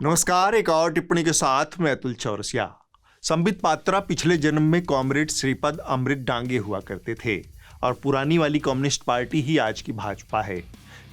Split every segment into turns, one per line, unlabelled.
नमस्कार। एक और टिप्पणी के साथ मैं अतुल चौरसिया। संबित पात्रा पिछले जन्म में कॉमरेड श्रीपद अमृत डांगे हुआ करते थे और पुरानी वाली कम्युनिस्ट पार्टी ही आज की भाजपा है।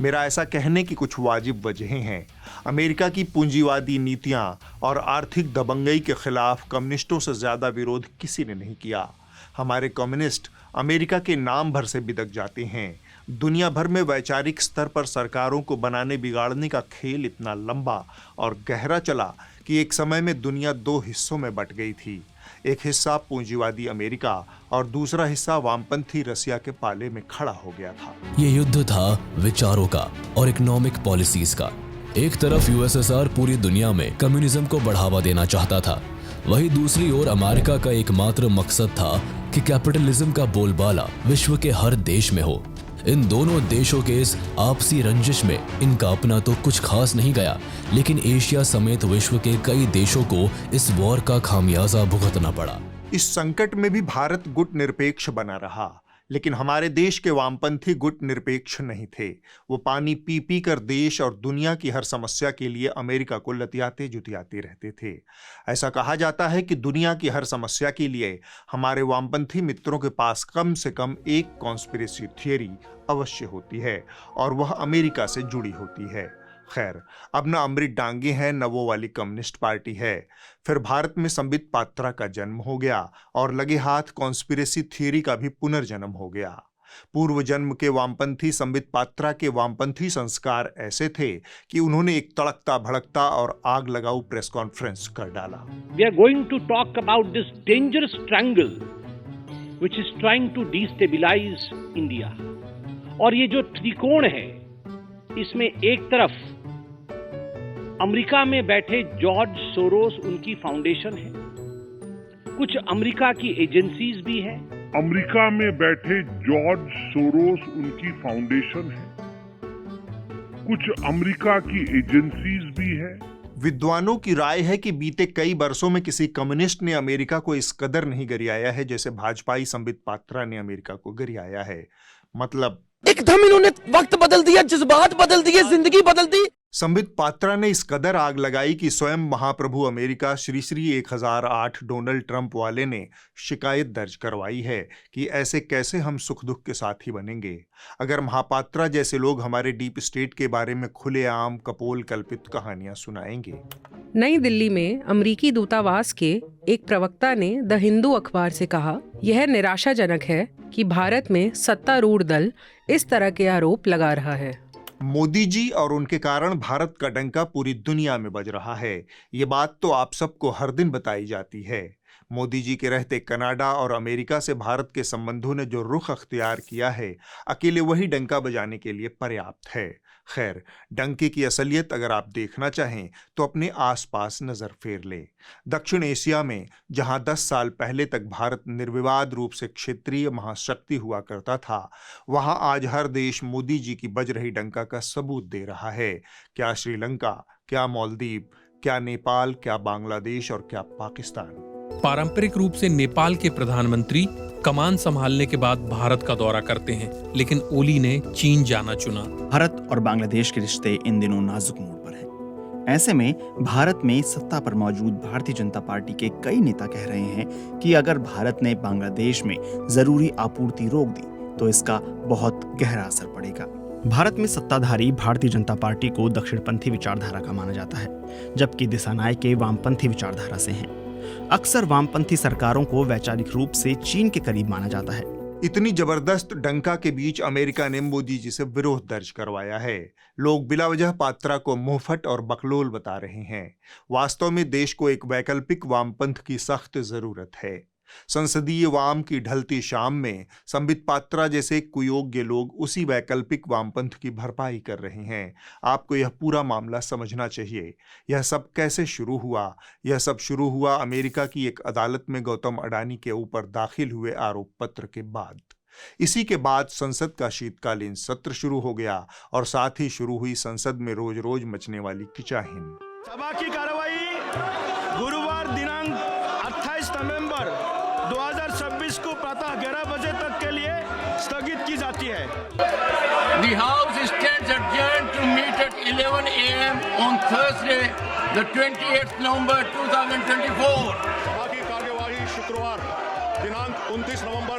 मेरा ऐसा कहने की कुछ वाजिब वजहें हैं। अमेरिका की पूंजीवादी नीतियां और आर्थिक दबंगई के खिलाफ कम्युनिस्टों से ज़्यादा विरोध किसी ने नहीं किया। हमारे कम्युनिस्ट अमेरिका के नाम भर से बिदक जाते हैं। दुनिया भर में वैचारिक स्तर पर सरकारों को बनाने बिगाड़ने का खेल इतना लंबा और गहरा चला कि एक समय में दुनिया दो हिस्सों में बंट गई थी। एक हिस्सा पूंजीवादी अमेरिका और दूसरा हिस्सा वामपंथी रसिया के पाले में खड़ा हो गया था।
ये युद्ध था विचारों का और इकोनॉमिक पॉलिसीज का। एक तरफ यूएसएसआर पूरी दुनिया में कम्युनिज्म को बढ़ावा देना चाहता था, वहीं दूसरी ओर अमेरिका का एकमात्र मकसद था कि कैपिटलिज्म का बोलबाला विश्व के हर देश में हो। इन दोनों देशों के इस आपसी रंजिश में इनका अपना तो कुछ खास नहीं गया, लेकिन एशिया समेत विश्व के कई देशों को इस वॉर का खामियाजा भुगतना पड़ा।
इस संकट में भी भारत गुट निरपेक्ष बना रहा, लेकिन हमारे देश के वामपंथी गुट निरपेक्ष नहीं थे। वो पानी पी पी कर देश और दुनिया की हर समस्या के लिए अमेरिका को लतियाते जुतियाते रहते थे। ऐसा कहा जाता है कि दुनिया की हर समस्या के लिए हमारे वामपंथी मित्रों के पास कम से कम एक कॉन्स्पिरेसी थियरी अवश्य होती है और वह अमेरिका से जुड़ी होती है। खैर, अब न अमृत डांगे हैं न वो वाली कम्युनिस्ट पार्टी है। फिर भारत में संबित पात्रा का जन्म हो गया और लगे हाथ कॉन्स्पिरेसी थियरी का भी पुनर्जन्म हो गया। पूर्व जन्म के वामपंथी संबित पात्रा के वामपंथी संस्कार ऐसे थे कि उन्होंने एक तड़कता भड़कता और आग लगाऊ प्रेस कॉन्फ्रेंस कर डाला।
We are going to talk about this dangerous triangle which is trying to destabilize India. और ये जो त्रिकोण है, इसमें एक तरफ अमेरिका में बैठे जॉर्ज सोरोस उनकी फाउंडेशन है, कुछ अमेरिका की एजेंसीज भी है।
अमेरिका में बैठे जॉर्ज सोरोस उनकी फाउंडेशन है, कुछ अमेरिका की एजेंसीज भी है।
विद्वानों की राय है कि बीते कई वर्षों में किसी कम्युनिस्ट ने अमेरिका को इस कदर नहीं गरियाया है जैसे भाजपाई संबित पात्रा ने अमेरिका को गरियाया है। मतलब
एकदम इन्होंने वक्त बदल दिया, जज्बात बदल दिए, जिंदगी बदल दी।
संबित पात्रा ने इस कदर आग लगाई कि स्वयं महाप्रभु America Shri Shri 1008 Donald Trump वाले ने शिकायत दर्ज करवाई है कि ऐसे कैसे हम सुख दुख के साथी बनेंगे अगर महापात्रा जैसे लोग हमारे डीप स्टेट के बारे में खुलेआम कपोल कल्पित कहानियां सुनाएंगे।
नई दिल्ली में अमेरिकी दूतावास के एक प्रवक्ता ने द हिंदू अखबार से कहा, यह निराशाजनक है कि भारत में सत्तारूढ़ दल इस तरह के आरोप लगा रहा है।
मोदी जी और उनके कारण भारत का डंका पूरी दुनिया में बज रहा है। ये बात तो आप सबको हर दिन बताई जाती है। मोदी जी के रहते कनाडा और अमेरिका से भारत के संबंधों ने जो रुख अख्तियार किया है, अकेले वही डंका बजाने के लिए पर्याप्त है। खैर, डंके की असलियत अगर आप देखना चाहें तो अपने आसपास नजर फेर लें। दक्षिण एशिया में जहां 10 साल पहले तक भारत निर्विवाद रूप से क्षेत्रीय महाशक्ति हुआ करता था, वहां आज हर देश मोदी जी की बज रही डंका का सबूत दे रहा है। क्या श्रीलंका, क्या मालदीव, क्या नेपाल, क्या बांग्लादेश और क्या पाकिस्तान।
पारंपरिक रूप से नेपाल के प्रधानमंत्री कमान संभालने के बाद भारत का दौरा करते हैं, लेकिन ओली ने चीन जाना चुना।
भारत और बांग्लादेश के रिश्ते इन दिनों नाजुक मोड़ पर हैं। ऐसे में भारत में सत्ता पर मौजूद भारतीय जनता पार्टी के कई नेता कह रहे हैं कि अगर भारत ने बांग्लादेश में जरूरी आपूर्ति रोक दी तो इसका बहुत गहरा असर पड़ेगा। भारत में सत्ताधारी भारतीय जनता पार्टी को दक्षिणपंथी विचारधारा का माना जाता है, जबकि दिशानायके वामपंथी विचारधारा से हैं। अक्सर वामपंथी सरकारों को वैचारिक रूप से चीन के करीब माना जाता है।
इतनी जबरदस्त डंका के बीच अमेरिका ने मोदी जी से विरोध दर्ज करवाया है। लोग बिला वजह पात्रा को मुंहफट और बकलोल बता रहे हैं। वास्तव में देश को एक वैकल्पिक वामपंथ की सख्त जरूरत है। संसदीय वाम की ढलती शाम में संबित पात्रा जैसे कुयोग्य लोग उसी वैकल्पिक वामपंथ की भरपाई कर रहे हैं। आपको यह पूरा मामला समझना चाहिए। यह सब कैसे शुरू हुआ? यह सब शुरू हुआ अमेरिका की एक अदालत में गौतम अडानी के ऊपर दाखिल हुए आरोप पत्र के बाद। इसी के बाद संसद का शीतकालीन सत्र शुरू हो गया और साथ ही शुरू हुई संसद में रोज रोज मचने वाली खिंचाहिन।
सभा की कार्रवाई गुरुवार दिनांक 28 नवंबर 2026 को प्रातः 11 बजे तक के लिए स्थगित की जाती है।
The House stands adjourned to meet at 11 a.m. on Thursday, the 28th November 2024.
सभा की कार्यवाही शुक्रवार दिनांक 29 नवंबर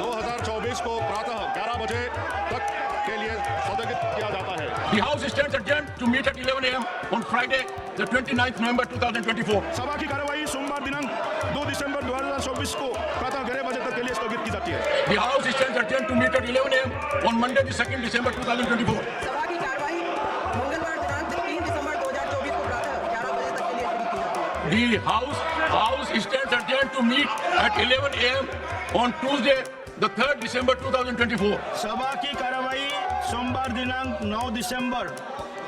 2024 को प्रातः 11 बजे तक के लिए स्थगित किया जाता है।
The House stands adjourned to meet at 11 a.m. on Friday, the 29th November 2024.
सभा की कार्यवाही सोमवार दिनांक 2 दिसंबर 2024 को प्रातः 11 बजे तक के लिए स्थगित की जाती है।
The House stands adjourned to meet at 11 a.m. on Monday, the 2nd December 2024.
सभा की कार्यवाही मंगलवार दिनांक 3 दिसंबर 2024 को प्रातः 11 बजे तक के लिए शुरू की जाती है।
The House stands adjourned to meet at 11 a.m. on Tuesday, the 3rd December 2024.
सभा की कार्यवाही सोमवार दिनांक 9 दिसंबर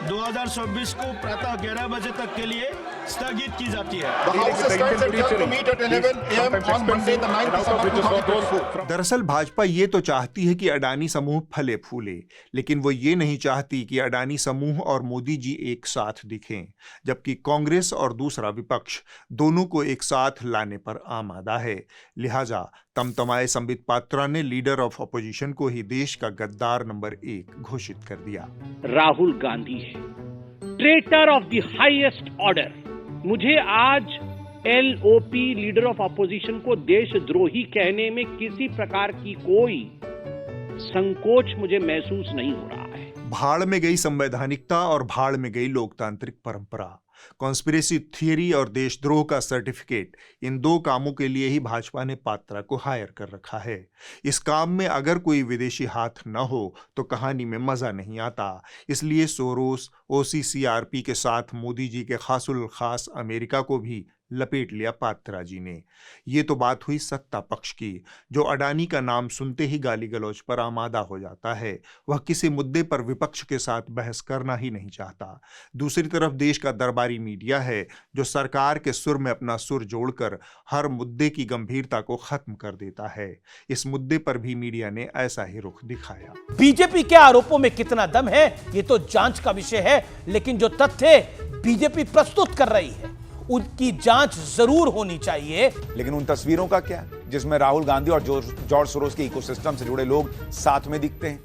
2024 को प्रातः 11 बजे तक के लिए स्थगित की जाती है।
The House stands adjourned to meet at 11 a.m. on Monday, the 9th December 2024.
दरअसल भाजपा ये तो चाहती है कि अडानी समूह फले फूले, लेकिन वो ये नहीं चाहती कि अडानी समूह और मोदी जी एक साथ दिखें, जबकि कांग्रेस और दूसरा विपक्ष दोनों को एक साथ लाने पर आमादा है। लिहाजा तमतमाए संबित पात्रा ने लीडर ऑफ अपोजिशन को ही देश का गद्दार नंबर 1 घोषित कर दिया।
राहुल गांधी है, traitor of the highest order. मुझे आज एलओपी लीडर ऑफ अपोजिशन को देशद्रोही कहने में किसी प्रकार की कोई संकोच मुझे महसूस नहीं हो रहा है।
भाड़ में गई संवैधानिकता और भाड़ में गई लोकतांत्रिक परंपरा। कॉन्स्पिरेसी थियरी और देशद्रोह का सर्टिफिकेट, इन दो कामों के लिए ही भाजपा ने पात्रा को हायर कर रखा है। इस काम में अगर कोई विदेशी हाथ न हो तो कहानी में मजा नहीं आता। इसलिए सोरोस, ओसीसीआरपी के साथ मोदी जी के खासुल खास अमेरिका को भी लपेट लिया पात्रा जी ने। ये तो बात हुई सत्ता पक्ष की, जो अडानी का नाम सुनते ही गाली गलौज पर आमादा हो जाता है। वह किसी मुद्दे पर विपक्ष के साथ बहस करना ही नहीं चाहता। दूसरी तरफ देश का दरबारी मीडिया है, जो सरकार के सुर में अपना सुर जोड़कर हर मुद्दे की गंभीरता को खत्म कर देता है। इस मुद्दे पर भी मीडिया ने ऐसा ही रुख दिखाया।
बीजेपी के आरोपों में कितना दम है ये तो जांच का विषय है, लेकिन जो तथ्य बीजेपी प्रस्तुत कर रही है उनकी जांच जरूर होनी चाहिए।
लेकिन उन तस्वीरों का क्या, जिसमें राहुल गांधी और जॉर्ज सोरोस के इकोसिस्टम से जुड़े लोग साथ में दिखते हैं,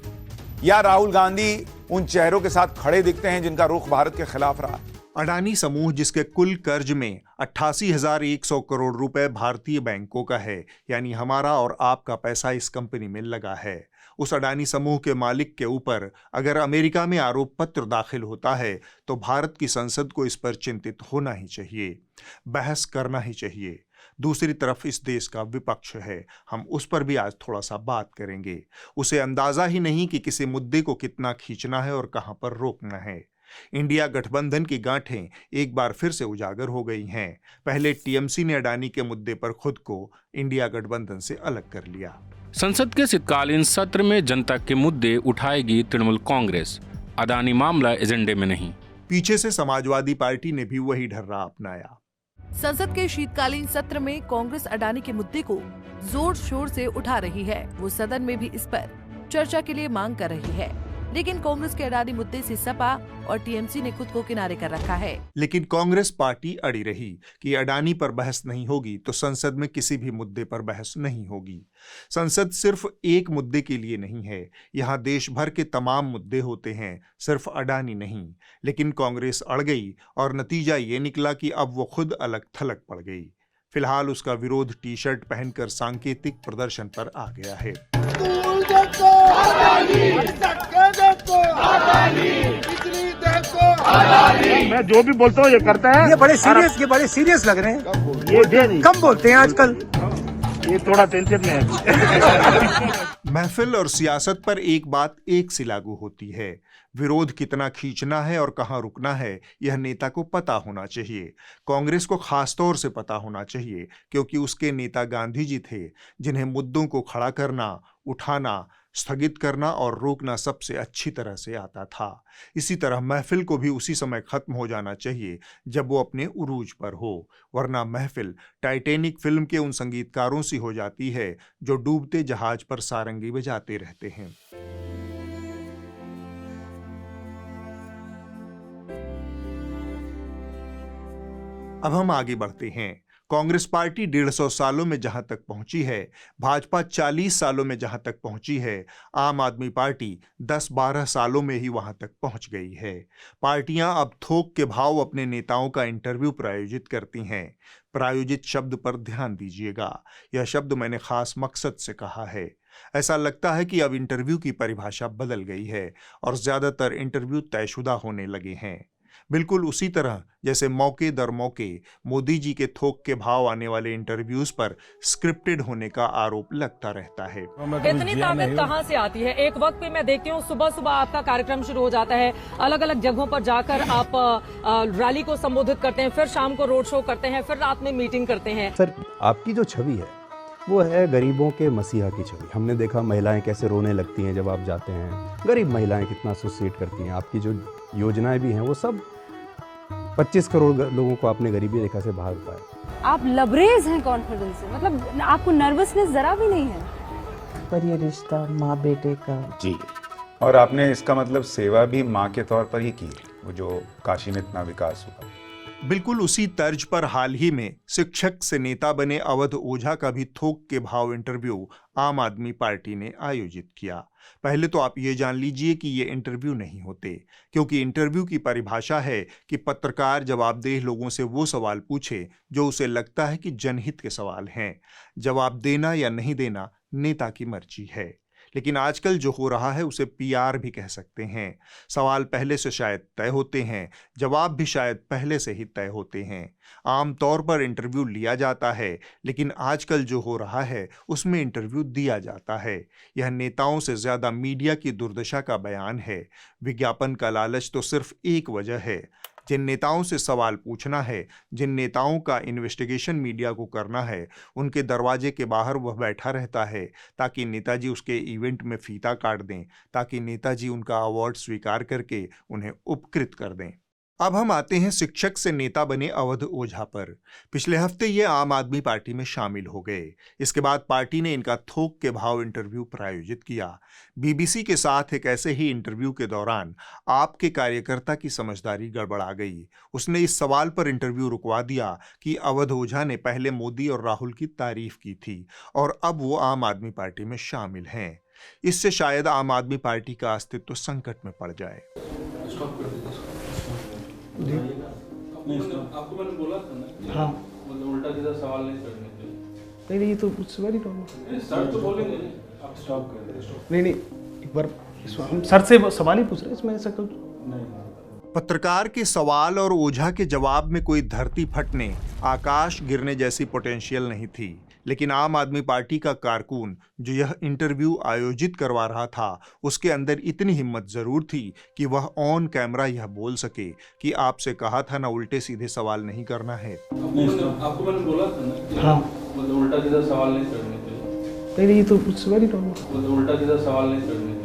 या राहुल गांधी उन चेहरों के साथ खड़े दिखते हैं जिनका रुख भारत के खिलाफ रहा।
अडानी समूह, जिसके कुल कर्ज में 88,100 करोड़ रुपए भारतीय बैंकों का है, यानी हमारा और आपका पैसा इस कंपनी में लगा है। उस अडानी समूह के मालिक के ऊपर अगर अमेरिका में आरोप पत्र दाखिल होता है तो भारत की संसद को इस पर चिंतित होना ही चाहिए, बहस करना ही चाहिए। दूसरी तरफ इस देश का विपक्ष है, हम उस पर भी आज थोड़ा सा बात करेंगे। उसे अंदाजा ही नहीं कि किसी मुद्दे को कितना खींचना है और कहां पर रोकना है। इंडिया गठबंधन की गांठें एक बार फिर से उजागर हो गई हैं। पहले टीएमसी ने अडानी के मुद्दे पर खुद को इंडिया गठबंधन से अलग कर लिया।
संसद के शीतकालीन सत्र में जनता के मुद्दे उठाएगी तृणमूल कांग्रेस, अडानी मामला एजेंडे में नहीं।
पीछे से समाजवादी पार्टी ने भी वही ढर्रा अपनाया।
संसद के शीतकालीन सत्र में कांग्रेस अडानी के मुद्दे को जोर शोर से उठा रही है। वो सदन में भी इस पर चर्चा के लिए मांग कर रही है, लेकिन कांग्रेस के अडानी मुद्दे से सपा और टीएमसी ने खुद को किनारे कर रखा है।
लेकिन कांग्रेस पार्टी अड़ी रही कि अडानी पर बहस नहीं होगी तो संसद में किसी भी मुद्दे पर बहस नहीं होगी। संसद सिर्फ एक मुद्दे के लिए नहीं है, यहाँ देश भर के तमाम मुद्दे होते हैं, सिर्फ अडानी नहीं। लेकिन कांग्रेस अड़ गई और नतीजा ये निकला कि अब वो खुद अलग थलग पड़ गई। फिलहाल उसका विरोध टी शर्ट पहनकर सांकेतिक प्रदर्शन पर आ गया है।
मैं जो भी बोलता हूँ ये करता है।
ये बड़े सीरियस लग रहे हैं। ये कम बोलते हैं आजकल,
ये थोड़ा टेंशन में है।
महफिल और सियासत पर एक बात एक सी लागू होती है, विरोध कितना खींचना है और कहां रुकना है यह नेता को पता होना चाहिए। कांग्रेस को खास तौर से पता होना चाहिए, क्योंकि उसके नेता गांधी जी थे जिन्हें मुद्दों को खड़ा करना, उठाना, स्थगित करना और रोकना सबसे अच्छी तरह से आता था। इसी तरह महफिल को भी उसी समय खत्म हो जाना चाहिए जब वो अपने उरूज पर हो, वरना महफिल टाइटैनिक फिल्म के उन संगीतकारों सी हो जाती है जो डूबते जहाज पर सारंगी बजाते रहते हैं। अब हम आगे बढ़ते हैं। कांग्रेस पार्टी 150 सालों में जहां तक पहुंची है, भाजपा 40 सालों में जहां तक पहुंची है, आम आदमी पार्टी 10-12 सालों में ही वहां तक पहुंच गई है। पार्टियां अब थोक के भाव अपने नेताओं का इंटरव्यू प्रायोजित करती हैं। प्रायोजित शब्द पर ध्यान दीजिएगा, यह शब्द मैंने खास मकसद से कहा है। ऐसा लगता है कि अब इंटरव्यू की परिभाषा बदल गई है और ज्यादातर इंटरव्यू तयशुदा होने लगे हैं। बिल्कुल उसी तरह जैसे मौके दर मौके मोदी जी के थोक के भाव आने वाले इंटरव्यूज पर स्क्रिप्टेड होने का आरोप लगता रहता है।
इतनी ताकत कहां से आती है? एक वक्त पे मैं देखती हूँ सुबह सुबह आपका कार्यक्रम शुरू हो जाता है, अलग अलग जगहों पर जाकर आप रैली को संबोधित करते हैं, फिर शाम को रोड शो करते हैं, फिर रात में मीटिंग करते हैं।
सर, आपकी जो छवि है वो है गरीबों के मसीहा की छवि। हमने देखा महिलाएं कैसे रोने लगती हैं जब आप जाते हैं, गरीब महिलाएं कितना सुसाइड करती हैं। आपकी जो योजनाएं भी हैं वो सब 25 करोड़ लोगों को आपने गरीबी रेखा से बाहर उठाया।
आप लबरेज हैं कॉन्फिडेंस से, मतलब आपको नर्वसनेस जरा भी नहीं है।
पर ये रिश्ता माँ बेटे का
जी, और आपने इसका मतलब सेवा भी माँ के तौर पर ही की, वो जो काशी में इतना विकास हुआ।
बिल्कुल उसी तर्ज पर हाल ही में शिक्षक से नेता बने अवध ओझा का भी थोक के भाव इंटरव्यू आम आदमी पार्टी ने आयोजित किया। पहले तो आप ये जान लीजिए कि ये इंटरव्यू नहीं होते, क्योंकि इंटरव्यू की परिभाषा है कि पत्रकार जवाबदेह लोगों से वो सवाल पूछे जो उसे लगता है कि जनहित के सवाल हैं। जवाब देना या नहीं देना नेता की मर्जी है। लेकिन आजकल जो हो रहा है उसे पीआर भी कह सकते हैं। सवाल पहले से शायद तय होते हैं, जवाब भी शायद पहले से ही तय होते हैं। आमतौर पर इंटरव्यू लिया जाता है, लेकिन आजकल जो हो रहा है उसमें इंटरव्यू दिया जाता है। यह नेताओं से ज्यादा मीडिया की दुर्दशा का बयान है। विज्ञापन का लालच तो सिर्फ एक वजह है। जिन नेताओं से सवाल पूछना है, जिन नेताओं का इन्वेस्टिगेशन मीडिया को करना है, उनके दरवाजे के बाहर वह बैठा रहता है ताकि नेताजी उसके इवेंट में फीता काट दें, ताकि नेताजी उनका अवार्ड स्वीकार करके उन्हें उपकृत कर दें। अब हम आते हैं शिक्षक से नेता बने अवध ओझा पर। पिछले हफ्ते ये आम आदमी पार्टी में शामिल हो गए। इसके बाद पार्टी ने इनका थोक के भाव इंटरव्यू प्रायोजित किया। बीबीसी के साथ एक ऐसे ही इंटरव्यू के दौरान आपके कार्यकर्ता की समझदारी गड़बड़ा गई। उसने इस सवाल पर इंटरव्यू रुकवा दिया कि अवध ओझा ने पहले मोदी और राहुल की तारीफ की थी और अब वो आम आदमी पार्टी में शामिल हैं। इससे शायद आम आदमी पार्टी का अस्तित्व संकट में पड़ जाए।
आपको मैंने बोला था ना, हाँ, मतलब उल्टा सीधा सवाल नहीं करने के।
नहीं, ये तो इट्स वेरी नॉर्मल।
सर तो बोलेंगे, आप स्टॉप कर दें।
नहीं, एक बार सर से सवाल ही पूछ रहे हैं, इसमें ऐसा कुछ
नहीं।
पत्रकार के सवाल और ओझा के जवाब में कोई धरती फटने, आकाश गिरने जैसी पोटेंशियल नहीं थी। लेकिन आम आदमी पार्टी का कारकुन जो यह इंटरव्यू आयोजित करवा रहा था, उसके अंदर इतनी हिम्मत जरूर थी कि वह ऑन कैमरा यह बोल सके कि आपसे कहा था ना उल्टे सीधे सवाल नहीं करना है।
आपको मैंने बोला था ना,
हाँ,
मतलब उल्टा सीधा सवाल नहीं करने के।
नहीं, ये तो इट्स वेरी नॉर्मल।
मतलब उल्टा सीधा सवाल नहीं करने के।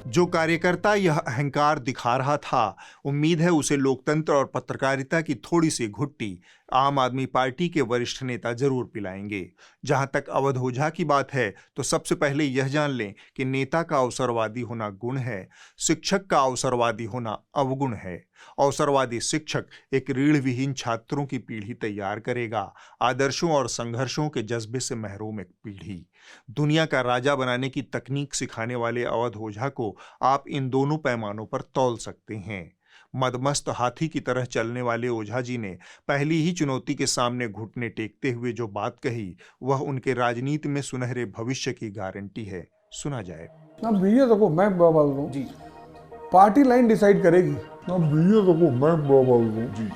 जो कार्यकर्ता यह अहंकार दिखा रहा था, उम्मीद है उसे लोकतंत्र और पत्रकारिता की थोड़ी सी घुट्टी आम आदमी पार्टी के वरिष्ठ नेता जरूर पिलाएंगे। जहां तक अवध ओझा की बात है तो सबसे पहले यह जान लें कि नेता का अवसरवादी होना गुण है, शिक्षक का अवसरवादी होना अवगुण है। अवसरवादी शिक्षक एक रीढ़ विहीन छात्रों की पीढ़ी तैयार करेगा, आदर्शों और संघर्षों के जज्बे से महरूम एक पीढ़ी। दुनिया का राजा बनाने की तकनीक सिखाने वाले अवध ओझा को आप इन दोनों पैमानों पर तौल सकते हैं। मदमस्त हाथी की तरह चलने वाले ओझा जी ने पहली ही चुनौती के सामने घुटने टेकते हुए जो बात कही, वह उनके राजनीति में सुनहरे भविष्य की गारंटी है। सुना जाए।
ना भैया देखो, मैं बोल रहा हूँ जी, पार्टी लाइन डिसाइड करेगी।
ना भैया देखो, मैं बोल रहा हूँ जी,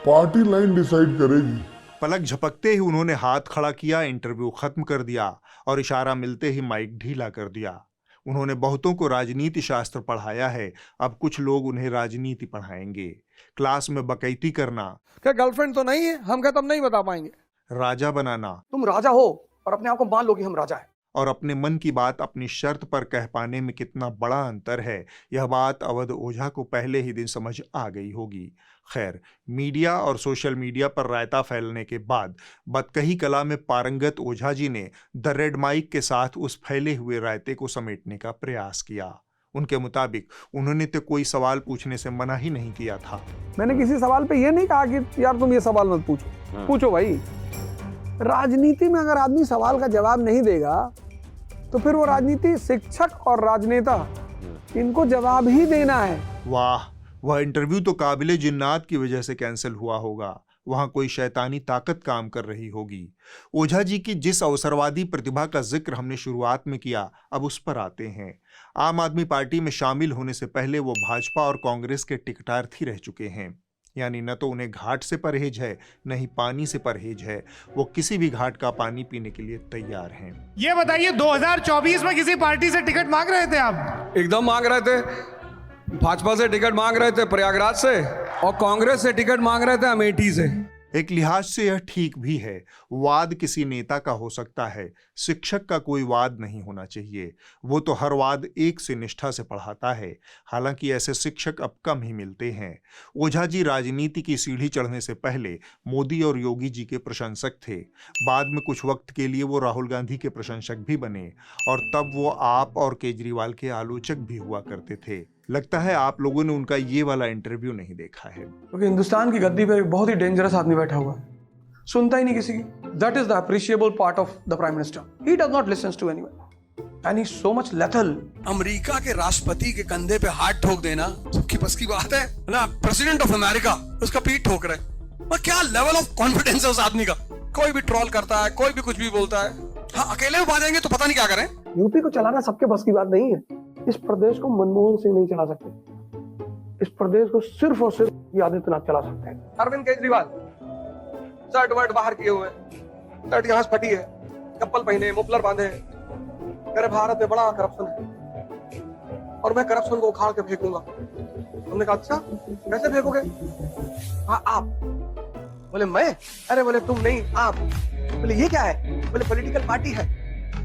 पार्टी लाइन डिसाइड करेगी।
पलक झपकते ही उन्होंने हाथ खड़ा किया, इंटरव्यू खत्म कर दिया और इशारा मिलते ही माइक ढीला कर दिया। उन्होंने बहुतों को राजनीति शास्त्र पढ़ाया है, अब कुछ लोग उन्हें राजनीति पढ़ाएंगे। क्लास में बकैती करना,
क्या गर्लफ्रेंड तो नहीं है? हम क्या, तुम नहीं बता पाएंगे।
राजा बनाना,
तुम राजा हो और अपने आप को मान लो कि हम राजा हैं।
और अपने मन की बात अपनी शर्त पर कह पाने में कितना बड़ा अंतर है, यह बात अवध ओझा को पहले ही दिन समझ आ गई होगी। खैर, मीडिया और सोशल मीडिया पर रायता फैलने के बाद बतकही कला में पारंगत ओझा जी ने द रेड माइक के साथ उस फैले हुए रायते को समेटने का प्रयास किया। उनके मुताबिक उन्होंने तो कोई सवाल पूछने से मना ही नहीं किया था।
मैंने किसी सवाल पे ये नहीं कहा कि यार तुम ये सवाल मत पूछो, पूछो भाई। राजनीति में अगर आदमी सवाल का जवाब नहीं देगा तो फिर वो राजनीति, शिक्षक और राजनेता इनको जवाब ही देना है।
वाह, वह इंटरव्यू तो काबिले जिन्नात की वजह से कैंसिल हुआ होगा। वहां कोई शैतानी ताकत काम कर रही होगी। ओझा जी की जिस अवसरवादी प्रतिभा का जिक्र हमने शुरुआत में किया, अब उस पर आते हैं। आम आदमी पार्टी में शामिल होने से पहले वो भाजपा और कांग्रेस के टिकटार्थी रह चुके हैं। यानी न तो उन्हें घाट से परहेज है, न ही पानी से परहेज है। वो किसी भी घाट का पानी पीने के लिए तैयार हैं।
ये बताइए, 2024 में किसी पार्टी से टिकट मांग रहे थे आप?
एकदम मांग रहे थे। भाजपा से टिकट मांग रहे थे प्रयागराज से, और कांग्रेस से टिकट मांग रहे थे अमेठी से।
एक लिहाज से यह ठीक भी है। वाद किसी नेता का हो सकता है, शिक्षक का कोई वाद नहीं होना चाहिए। वो तो हर वाद एक से निष्ठा से पढ़ाता है। हालांकि ऐसे शिक्षक अब कम ही मिलते हैं। ओझा जी राजनीति की सीढ़ी चढ़ने से पहले मोदी और योगी जी के प्रशंसक थे। बाद में कुछ वक्त के लिए वो राहुल गांधी के प्रशंसक भी बने, और तब वो आप और केजरीवाल के आलोचक भी हुआ करते थे। लगता है आप लोगों ने उनका ये वाला इंटरव्यू नहीं देखा है।
क्योंकि हिंदुस्तान की गद्दी पे बहुत ही डेंजरस आदमी बैठा हुआ है, सुनता ही नहीं किसी की। That is the appreciable part of the prime minister. He does not listen to anyone and he is so much lethal.
America के राष्ट्रपति के कंधे पे हाथ ठोक देना सबकी बस की बात है ना? प्रेसिडेंट ऑफ अमेरिका उसका पीठ ठोक रहा है। और क्या लेवल ऑफ कॉन्फिडेंस है उस आदमी का। कोई भी ट्रोल करता है, कोई भी कुछ भी बोलता है। हाँ, अकेले में बांधेंगे तो पता नहीं क्या करें।
यूपी को चलाना सबके बस की बात नहीं है। इस प्रदेश को मनमोहन सिंह नहीं चला सकते। इस प्रदेश को सिर्फ और सिर्फ आदित्यनाथ चला सकते हैं। अरविंद केजरीवाल शर्ट वर्ट बाहर किए हुए, शर्ट यहाँ से फटी है, चप्पल पहने, मुफलर बांधे, मेरे भारत में बड़ा करप्शन है और मैं करप्शन को उखाड़ के फेंकूंगा। हमने कहा अच्छा कैसे फेंकोगे? हाँ आप। बोले मैं? अरे बोले तुम नहीं, आप। बोले ये क्या है? बोले पॉलिटिकल पार्टी है,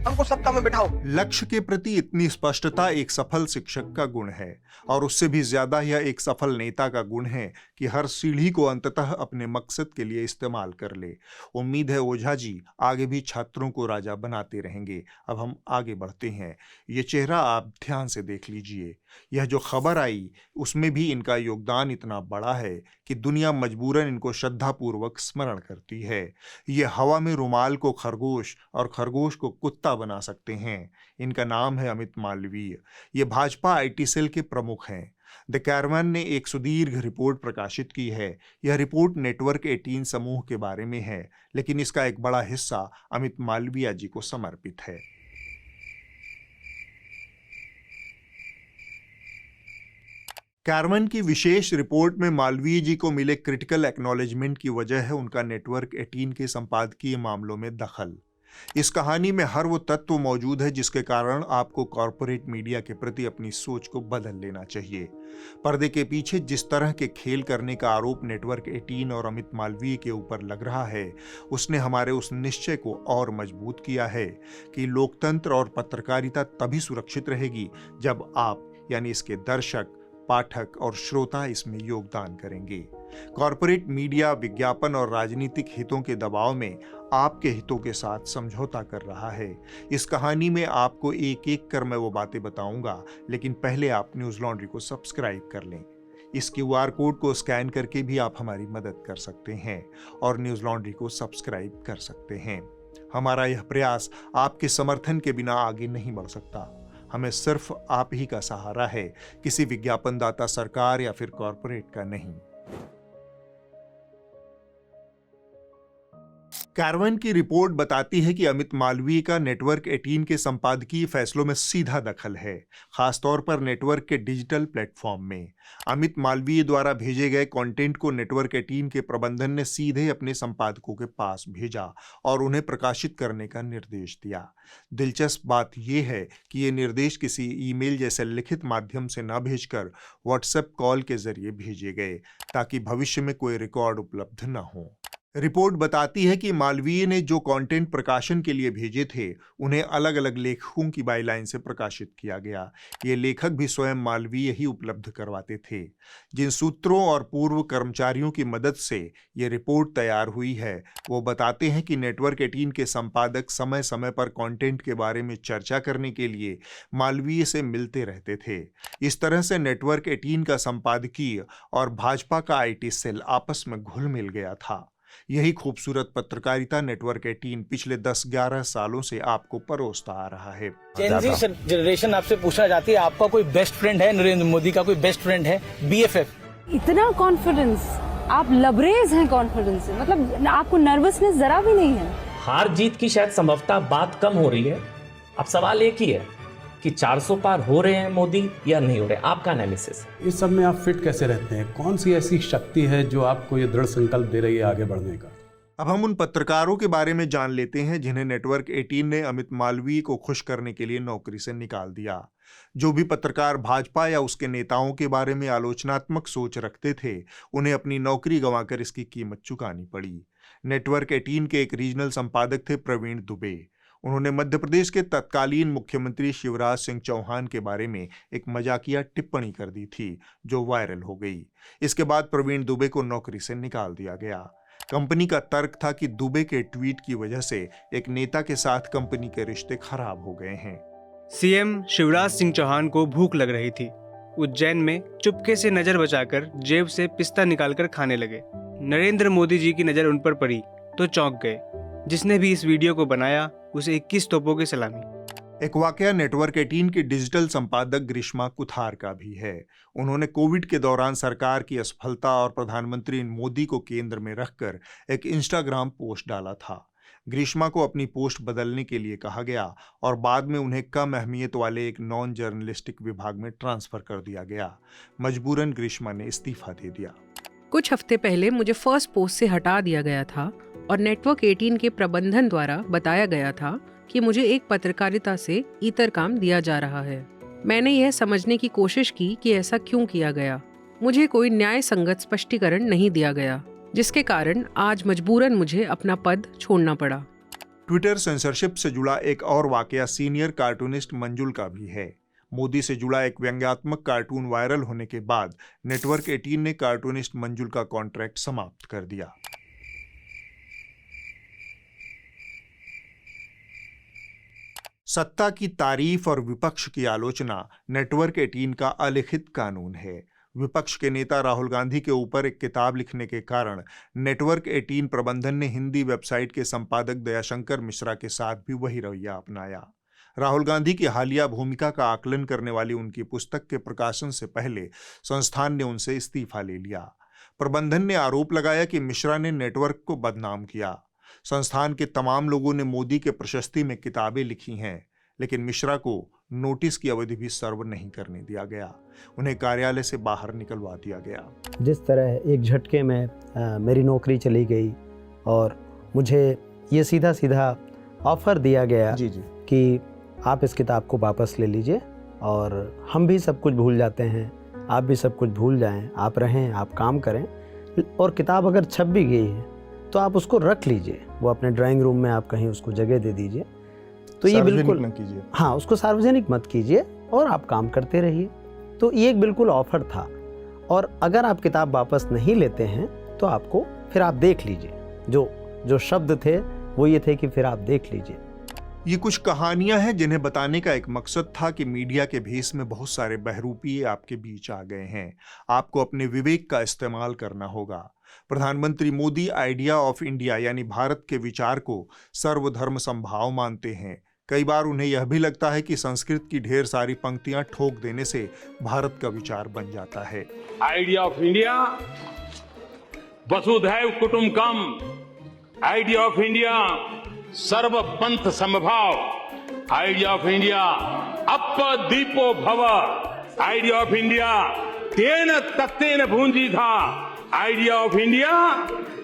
हमको सत्ता में बिठाओ।
लक्ष्य के प्रति इतनी स्पष्टता एक सफल शिक्षक का गुण है, और उससे भी ज्यादा यह एक सफल नेता का गुण है कि हर सीढ़ी को अंततः अपने मकसद के लिए इस्तेमाल कर ले। उम्मीद है ओझा जी आगे भी छात्रों को राजा बनाते रहेंगे। अब हम आगे बढ़ते हैं। ये चेहरा आप ध्यान से देख लीजिए। यह जो खबर आई उसमें भी इनका योगदान इतना बड़ा है कि दुनिया मजबूरन इनको श्रद्धापूर्वक स्मरण करती है। ये हवा में रुमाल को खरगोश और खरगोश को कुत्ता बना सकते हैं। इनका नाम है अमित मालवीय। ये भाजपा आईटी सेल के प्रमुख हैं। द कैरवन ने एक सुदीर्घ रिपोर्ट प्रकाशित की है। यह रिपोर्ट नेटवर्क 18 समूह के बारे में है, लेकिन इसका एक बड़ा हिस्सा अमित मालवीय जी को समर्पित है। कैरवन की विशेष रिपोर्ट में मालवीय जी को मिले क्रिटिकल एक्नॉलेजमेंट की वजह है उनका नेटवर्क 18 के संपादकीय मामलों में दखल। इस कहानी में हर वो तत्व मौजूद है जिसके कारण आपको कॉरपोरेट मीडिया के प्रति अपनी सोच को बदल लेना चाहिए। पर्दे के पीछे जिस तरह के खेल करने का आरोप नेटवर्क 18 और अमित मालवीय के ऊपर लग रहा है, उसने हमारे उस निश्चय को और मजबूत किया है कि लोकतंत्र और पत्रकारिता तभी सुरक्षित रहेगी जब आप यानी इसके दर्शक, पाठक और श्रोता इसमें योगदान करेंगे। कॉरपोरेट मीडिया विज्ञापन और राजनीतिक हितों के दबाव में आपके हितों के साथ समझौता कर रहा है। इस कहानी में आपको एक एक कर मैं वो बातें बताऊंगा, लेकिन पहले आप न्यूज़ लॉन्ड्री को सब्सक्राइब कर लें। इस QR कोड को स्कैन करके भी आप हमारी मदद कर सकते हैं और न्यूज़ लॉन्ड्री को सब्सक्राइब कर सकते हैं। हमारा यह प्रयास आपके समर्थन के बिना आगे नहीं बढ़ सकता। हमें सिर्फ आप ही का सहारा है, किसी विज्ञापनदाता, सरकार या फिर कॉरपोरेट का नहीं। कैरवन की रिपोर्ट बताती है कि अमित मालवीय का नेटवर्क 18 के संपादकीय फैसलों में सीधा दखल है, खासतौर पर नेटवर्क के डिजिटल प्लेटफॉर्म में। अमित मालवीय द्वारा भेजे गए कंटेंट को नेटवर्क 18 के प्रबंधन ने सीधे अपने संपादकों के पास भेजा और उन्हें प्रकाशित करने का निर्देश दिया। दिलचस्प बात यह है कि ये निर्देश किसी ईमेल जैसे लिखित माध्यम से न भेजकर व्हाट्सएप कॉल के जरिए भेजे गए, ताकि भविष्य में कोई रिकॉर्ड उपलब्ध न हो। रिपोर्ट बताती है कि मालवीय ने जो कंटेंट प्रकाशन के लिए भेजे थे उन्हें अलग अलग लेखकों की बाइलाइन से प्रकाशित किया गया। ये लेखक भी स्वयं मालवीय ही उपलब्ध करवाते थे। जिन सूत्रों और पूर्व कर्मचारियों की मदद से ये रिपोर्ट तैयार हुई है वो बताते हैं कि नेटवर्क 18 के संपादक समय समय पर कंटेंट के बारे में चर्चा करने के लिए मालवीय से मिलते रहते थे। इस तरह से नेटवर्क 18 का संपादकीय और भाजपा का IT सेल आपस में घुल मिल गया था। यही खूबसूरत पत्रकारिता नेटवर्क 18 पिछले 10-11 सालों से आपको परोसता आ रहा है।
जेनजी जनरेशन आपसे पूछना चाहती है, आपका कोई बेस्ट फ्रेंड है? नरेंद्र मोदी का कोई बेस्ट फ्रेंड है? BFF?
इतना कॉन्फिडेंस, आप लबरेज हैं कॉन्फिडेंस से, मतलब आपको नर्वसनेस जरा भी नहीं है।
हार जीत की शायद संभवतः बात कम हो रही है। अब सवाल एक ही है कि 400 पार हो रहे हैं मोदी या नहीं हो रहे? आपका एनालिसिस।
इस सब में आप फिट कैसे रहते हैं? कौन सी ऐसी शक्ति है जो आपको ये दृढ़ संकल्प दे रही है आगे बढ़ने का?
अब हम उन पत्रकारों के बारे में जान लेते हैं जिन्हें नेटवर्क 18 ने अमित मालवीय को खुश करने के लिए नौकरी से निकाल दिया। जो भी पत्रकार भाजपा या उसके नेताओं के बारे में आलोचनात्मक सोच रखते थे उन्हें अपनी नौकरी गंवाकर इसकी कीमत चुकानी पड़ी। नेटवर्क 18 के एक रीजनल संपादक थे प्रवीण दुबे। उन्होंने मध्य प्रदेश के तत्कालीन मुख्यमंत्री शिवराज सिंह चौहान के बारे में एक मजाकिया टिप्पणी कर दी थी जो वायरल हो गई। इसके बाद प्रवीण दुबे को नौकरी से निकाल दिया गया। कंपनी का तर्क था कि दुबे के ट्वीट की वजह से एक नेता के साथ कंपनी के रिश्ते खराब हो गए हैं।
सीएम शिवराज सिंह चौहान को भूख लग रही थी। उज्जैन में चुपके से नजर बचाकर जेब से पिस्ता निकालकर खाने लगे। नरेंद्र मोदी जी की नजर उन पर पड़ी तो चौंक गए। जिसने भी इस वीडियो को बनाया उसे 21 तोपों की सलामी।
एक वाकया नेटवर्क 18 की डिजिटल संपादक ग्रीष्मा कुथार का भी है। उन्होंने कोविड के दौरान सरकार की असफलता और प्रधानमंत्री मोदी को केंद्र में रखकर एक इंस्टाग्राम पोस्ट डाला था। ग्रीष्मा को अपनी पोस्ट बदलने के लिए कहा गया और बाद में उन्हें कम अहमियत वाले एक नॉन जर्नलिस्टिक विभाग में ट्रांसफर कर दिया गया। मजबूरन ग्रीष्मा ने इस्तीफा दे दिया।
कुछ हफ्ते पहले मुझे फर्स्ट पोस्ट से हटा दिया गया था और नेटवर्क 18 के प्रबंधन द्वारा बताया गया था कि मुझे एक पत्रकारिता से इतर काम दिया जा रहा है। मैंने यह समझने की कोशिश की कि ऐसा क्यों किया गया। मुझे कोई न्याय संगत स्पष्टीकरण नहीं दिया गया, जिसके कारण आज मजबूरन मुझे अपना पद छोड़ना पड़ा।
ट्विटर सेंसरशिप से जुड़ा एक और वाकया सीनियर कार्टूनिस्ट मंजुल का भी है। मोदी से जुड़ा एक व्यंग्यात्मक कार्टून वायरल होने के बाद नेटवर्क 18 ने कार्टूनिस्ट मंजुल का कॉन्ट्रैक्ट समाप्त कर दिया। सत्ता की तारीफ और विपक्ष की आलोचना नेटवर्क 18 का अलिखित कानून है। विपक्ष के नेता राहुल गांधी के ऊपर एक किताब लिखने के कारण नेटवर्क 18 प्रबंधन ने हिंदी वेबसाइट के संपादक दयाशंकर मिश्रा के साथ भी वही रवैया अपनाया। राहुल गांधी की हालिया भूमिका का आकलन करने वाली उनकी पुस्तक के प्रकाशन से पहले संस्थान ने उनसे इस्तीफा ले लिया। प्रबंधन ने आरोप लगाया कि मिश्रा ने नेटवर्क को बदनाम किया। संस्थान के तमाम लोगों ने मोदी के प्रशस्ति में किताबें लिखी हैं, लेकिन मिश्रा को नोटिस की अवधि भी सर्व नहीं करने दिया गया। उन्हें कार्यालय से बाहर निकलवा दिया गया।
जिस तरह एक झटके में मेरी नौकरी चली गई और मुझे ये सीधा सीधा ऑफर दिया गया कि आप इस किताब को वापस ले लीजिए और हम भी सब कुछ भूल जाते हैं, आप भी सब कुछ भूल जाएं, आप रहें, आप काम करें और किताब अगर छप भी गई है तो आप उसको रख लीजिए, वो अपने ड्राइंग रूम में आप कहीं उसको जगह दे दीजिए। तो ये बिल्कुल मत कीजिए। हाँ, उसको सार्वजनिक मत कीजिए और आप काम करते रहिए। तो ये एक बिल्कुल ऑफर था और अगर आप किताब वापस नहीं लेते हैं तो आपको फिर आप देख लीजिए, जो शब्द थे वो ये थे कि फिर आप देख लीजिए।
ये कुछ कहानियां हैं जिन्हें बताने का एक मकसद था कि मीडिया के भेस में बहुत सारे बहरूपिये आपके बीच आ गए हैं। आपको अपने विवेक का इस्तेमाल करना होगा। प्रधानमंत्री मोदी आइडिया ऑफ इंडिया यानी भारत के विचार को सर्वधर्म समभाव मानते हैं। कई बार उन्हें यह भी लगता है कि संस्कृत की ढेर सारी पंक्तियां ठोक देने से भारत का विचार बन जाता है।
आइडिया ऑफ इंडिया वसुधैव कुटुंबकम, आइडिया ऑफ इंडिया सर्व पंथ समभाव, आइडिया ऑफ इंडिया अप दीपो भव, आइडिया ऑफ इंडिया तेन तत्तेन भुंजी था, आइडिया ऑफ इंडिया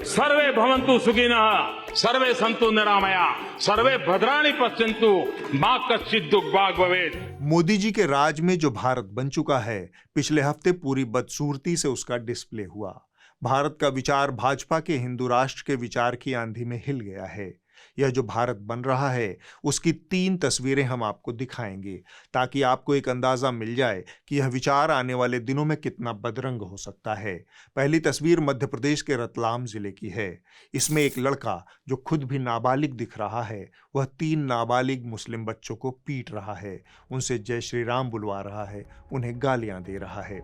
सर्वे भवन्तु सुखिनः, सर्वे सन्तु निरामया, सर्वे भद्राणि पश्यन्तु, मा कश्चित् दुर्भाग् भवेत्।
मोदी जी के राज में जो भारत बन चुका है, पिछले हफ्ते पूरी बदसूरती से उसका डिस्प्ले हुआ। भारत का विचार भाजपा के हिंदू राष्ट्र के विचार की आंधी में हिल गया है। यह जो भारत बन रहा है उसकी 3 तस्वीरें हम आपको दिखाएंगे ताकि आपको एक अंदाजा मिल जाए कि यह विचार आने वाले दिनों में कितना बदरंग हो सकता है। पहली तस्वीर मध्य प्रदेश के रतलाम जिले की है। इसमें एक लड़का जो खुद भी नाबालिग दिख रहा है, वह 3 नाबालिग मुस्लिम बच्चों को पीट रहा है, उनसे जय श्री राम बुलवा रहा है, उन्हें गालियां दे रहा है।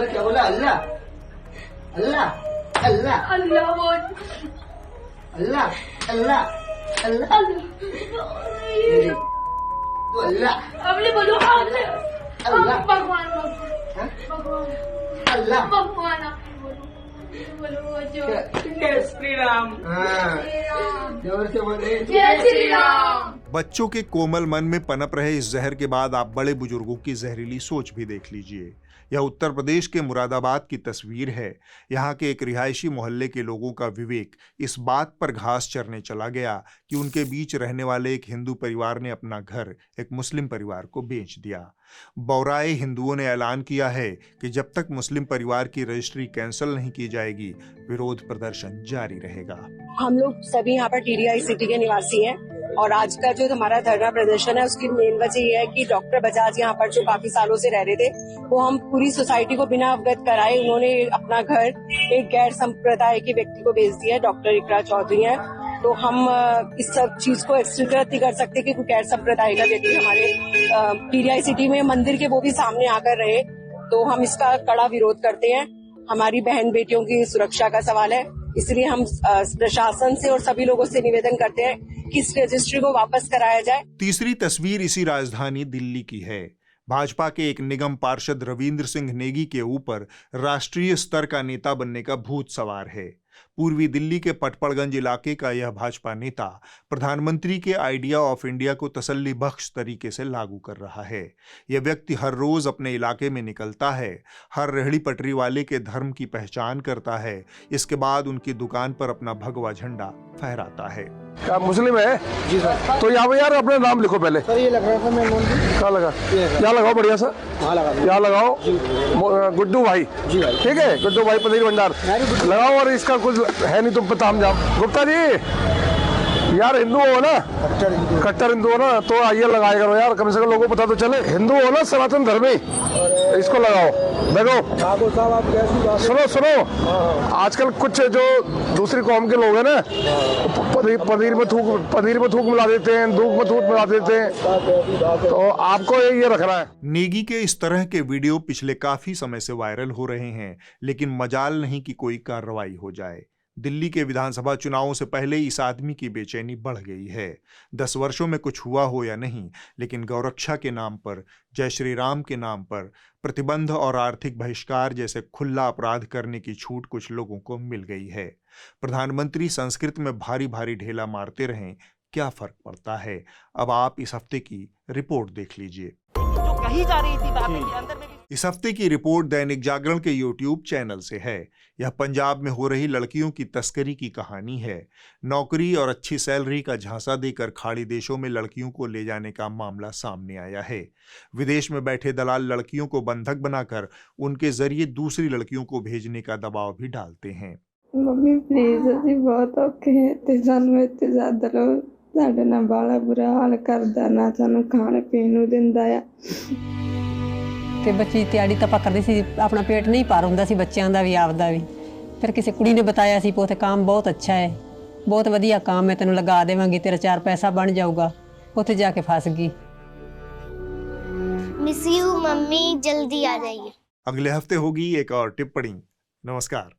क्या बोला अल्लाह अल्लाह अल्लाह अल्लाह अल्लाह अल्लाह अल्लाह अल्लाह बोलो अल्लाह भगवान अल्लाह भगवान जय श्री राम। जोर से बोले जय श्री राम।
बच्चों के कोमल मन में पनप रहे इस जहर के बाद आप बड़े बुजुर्गों की जहरीली सोच भी देख लीजिए। यह उत्तर प्रदेश के मुरादाबाद की तस्वीर है। यहाँ के एक रिहायशी मोहल्ले के लोगों का विवेक इस बात पर घास चरने चला गया कि उनके बीच रहने वाले एक हिंदू परिवार ने अपना घर एक मुस्लिम परिवार को बेच दिया। बौराए हिंदुओं ने ऐलान किया है कि जब तक मुस्लिम परिवार की रजिस्ट्री कैंसिल नहीं की जाएगी, विरोध प्रदर्शन जारी रहेगा।
हम लोग सभी यहाँ पर टीडीआई सिटी के निवासी हैं और आज का जो हमारा धरना प्रदर्शन है उसकी मेन वजह ये है कि डॉक्टर बजाज यहाँ पर जो काफी सालों से रह रहे थे, वो हम पूरी सोसाइटी को बिना अवगत कराए उन्होंने अपना घर एक गैर संप्रदाय के व्यक्ति को बेच दिया है। डॉक्टर इकरा चौधरी है। तो हम इस सब चीज को स्वीकृत नहीं कर सकते कि गैर संप्रदाय का व्यक्ति हमारे टीडीआई सिटी में मंदिर के वो भी सामने आकर रहे। तो हम इसका कड़ा विरोध करते हैं। हमारी बहन बेटियों की सुरक्षा का सवाल है, इसलिए हम प्रशासन से और सभी लोगों से निवेदन करते हैं कि इस रजिस्ट्री को वापस कराया जाए।
तीसरी तस्वीर इसी राजधानी दिल्ली की है। भाजपा के एक निगम पार्षद रविंद्र सिंह नेगी के ऊपर राष्ट्रीय स्तर का नेता बनने का भूत सवार है। पूर्वी दिल्ली के पटपड़गंज इलाके का यह भाजपा नेता प्रधानमंत्री के आइडिया ऑफ इंडिया को तसल्ली बख्श तरीके से लागू कर रहा है। यह व्यक्ति हर रोज अपने इलाके में निकलता है, हर रेहड़ी पटरी वाले के धर्म की पहचान करता है, इसके बाद उनकी दुकान पर अपना भगवा झंडा फहराता है।
क्या मुस्लिम है? जी सर। तो यहाँ पे यार अपना नाम लिखो पहले।
सर ये लग रहा था मैं
क्या लगा? यहाँ लगाओ बढ़िया सा। यहाँ लगाओ गुड्डू भाई। ठीक है, गुड्डू भाई पनीर भंडार लगाओ। और इसका कुछ है नहीं, तुम पता हम जाओ। गुप्ता जी यार हिंदू हो ना, कट्टर हिंदू हो ना, तो आइए लगाया करो यार, कम से कम लोगों को पता तो चले। हिंदू हो ना, सनातन धर्मी, इसको लगाओ। देखो सुनो सुनो, आजकल कुछ जो दूसरी कौम के लोग हैं ना, पनीर में थूक मिला देते हैं, दूध में थूक मिला देते हैं, तो आपको ये रखना है।
नेगी के इस तरह के वीडियो पिछले काफी समय से वायरल हो रहे हैं, लेकिन मजाल नहीं कि कोई कार्रवाई हो जाए। दिल्ली के विधानसभा चुनावों से पहले इस आदमी की बेचैनी बढ़ गई है। 10 वर्षों में कुछ हुआ हो या नहीं, लेकिन गौरक्षा के नाम पर, जय श्री राम के नाम पर प्रतिबंध और आर्थिक बहिष्कार जैसे खुला अपराध करने की छूट कुछ लोगों को मिल गई है। प्रधानमंत्री संस्कृत में भारी भारी ढेला मारते रहें, क्या फर्क पड़ता है? अब आप इस हफ्ते की रिपोर्ट देख लीजिए।
जो कही जा रही थी बातें के अंदर में।
इस हफ्ते की रिपोर्ट दैनिक जागरण के YouTube चैनल से है। यह पंजाब में हो रही लड़कियों की तस्करी की कहानी है। नौकरी और अच्छी सैलरी का झांसा देकर खाड़ी देशों में लड़कियों को ले जाने का मामला सामने आया है। विदेश में बैठे दलाल लड़कियों को बंधक बनाकर उनके जरिए दूसरी लड़कियों को भेजने का दबाव भी डालते हैं।
मम्मी प्लीज अभी बहुत औखे हैं ते सानू इत्थे सद लो, साडे नाल बाला बुरा हाल करदा ना, सानू खाण पीण नूं दिंदा आ।
ਤੇ ਬੱਚੀ ਦੀ ਤਿਆਰੀ ਤਾਂ ਆਪਾਂ ਕਰਦੇ ਸੀ, ਆਪਣਾ ਪੇਟ ਨਹੀਂ ਪਾਰ ਹੁੰਦਾ ਸੀ ਬੱਚਿਆਂ ਦਾ ਵੀ ਆਪਦਾ ਵੀ। ਫਿਰ ਕਿਸੇ ਕੁੜੀ ਨੇ ਬਤਾਇਆ ਸੀ ਪੋਤੇ ਕੰਮ ਬਹੁਤ ਅੱਛਾ ਹੈ, ਬਹੁਤ ਵਧੀਆ ਕੰਮ ਹੈ, ਤੈਨੂੰ ਲਗਾ ਦੇਵਾਂਗੇ, ਤੇਰਾ 4 ਪੈਸਾ ਬਣ ਜਾਊਗਾ। ਉੱਥੇ ਜਾ ਕੇ ਫਸ ਗਈ।
मिस यू मम्मी, जल्दी आ जाइए।
अगले हफ्ते होगी एक और टिप्पणी। नमस्कार।